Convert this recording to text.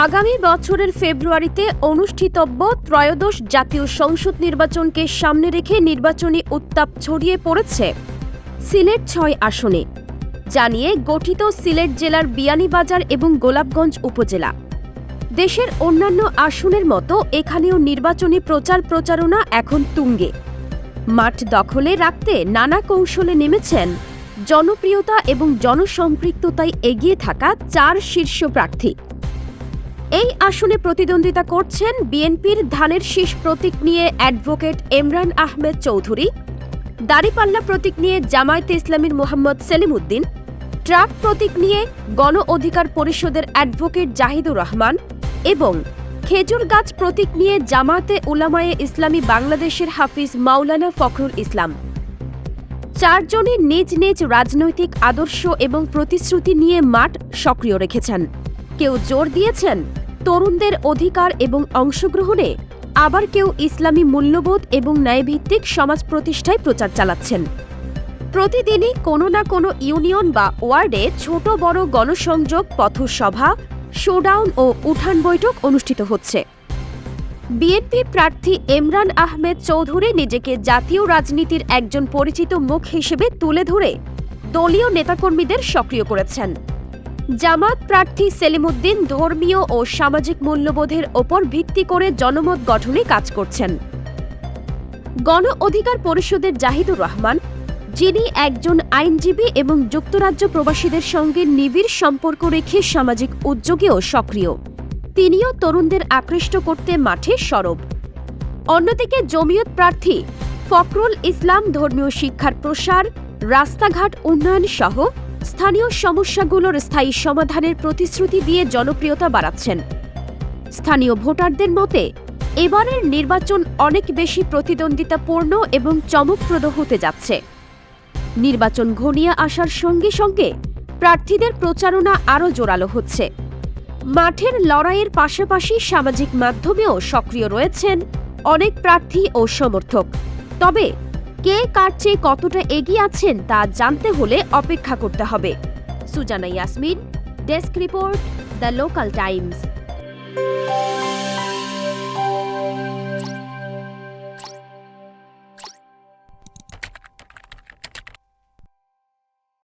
আগামী বছরের ফেব্রুয়ারিতে অনুষ্ঠিতব্য ত্রয়োদশ জাতীয় সংসদ নির্বাচনকে সামনে রেখে নির্বাচনী উত্তাপ ছড়িয়ে পড়েছে সিলেট ৬ আসনে, জানিয়ে গঠিত সিলেট জেলার বিয়ানীবাজার এবং গোলাপগঞ্জ উপজেলা। দেশের অন্যান্য আসনের মতো এখানেও নির্বাচনী প্রচারণা এখন তুঙ্গে। মাঠ দখলে রাখতে নানা কৌশলে নেমেছেন জনপ্রিয়তা এবং জনসম্পৃক্ততায় এগিয়ে থাকা ৪ শীর্ষ প্রার্থী। এই আসনে প্রতিদ্বন্দ্বিতা করছেন বিএনপির ধানের শীষ প্রতীক নিয়ে অ্যাডভোকেট এমরান আহমেদ চৌধুরী, দাড়িপাল্লা প্রতীক নিয়ে জামায়াতে ইসলামীর মোহাম্মদ সেলিম উদ্দিন, ট্রাক প্রতীক নিয়ে গণ অধিকার পরিষদের অ্যাডভোকেট জাহিদুর রহমান এবং খেজুর গাছ প্রতীক নিয়ে জামায়াতে উলামায়ে ইসলামী বাংলাদেশের হাফিজ মাওলানা ফখরুল ইসলাম। ৪ জনই নিজ নিজ রাজনৈতিক আদর্শ এবং প্রতিশ্রুতি নিয়ে মাঠ সক্রিয় রেখেছেন। কেউ জোর দিয়েছেন তরুণদের অধিকার এবং অংশগ্রহণে, আবার কেউ ইসলামী মূল্যবোধ এবং ন্যায়ভিত্তিক সমাজ প্রতিষ্ঠায় প্রচার চালাচ্ছেন। প্রতিদিনই কোনো না কোনো ইউনিয়ন বা ওয়ার্ডে ছোট বড় গণসংযোগ, পথসভা, শোডাউন ও উঠান বৈঠক অনুষ্ঠিত হচ্ছে। বিএনপি প্রার্থী এমরান আহমেদ চৌধুরী নিজেকে জাতীয় রাজনীতির একজন পরিচিত মুখ হিসেবে তুলে ধরে দলীয় নেতাকর্মীদের সক্রিয় করেছেন। জামায়াত প্রার্থী সেলিম উদ্দিন ধর্মীয় ও সামাজিক মূল্যবোধের ওপর ভিত্তি করে জনমত গঠনে কাজ করছেন। গণ অধিকার পরিষদের জাহিদুর রহমান, যিনি একজন আইনজীবী এবং যুক্তরাজ্য প্রবাসীদের সঙ্গে নিবিড় সম্পর্ক রেখে সামাজিক উদ্যোগেও সক্রিয়, তিনিও তরুণদের আকৃষ্ট করতে মাঠে সরব। অন্যদিকে জমিয়ত প্রার্থী ফখরুল ইসলাম ধর্মীয় শিক্ষার প্রসার, রাস্তাঘাট উন্নয়ন সহ স্থানীয় সমস্যাগুলোর স্থায়ী সমাধানের প্রতিশ্রুতি দিয়ে জনপ্রিয়তা বাড়াচ্ছেন। স্থানীয় ভোটারদের মতে এবারের নির্বাচন অনেক বেশি প্রতিদ্বন্দ্বিতাপূর্ণ এবং চমকপ্রদ হতে যাচ্ছে। নির্বাচন ঘনিয়ে আসার সঙ্গে সঙ্গে প্রার্থীদের প্রচারণা আরও জোরালো হচ্ছে। মাঠের লড়াইয়ের পাশাপাশি সামাজিক মাধ্যমেও সক্রিয় রয়েছেন অনেক প্রার্থী ও সমর্থক। তবে কে কার চেয়ে কতটা এগিয়ে আছেন তা জানতে হলে অপেক্ষা করতে হবে। Sujana Yasmin, desk report, the Local Times.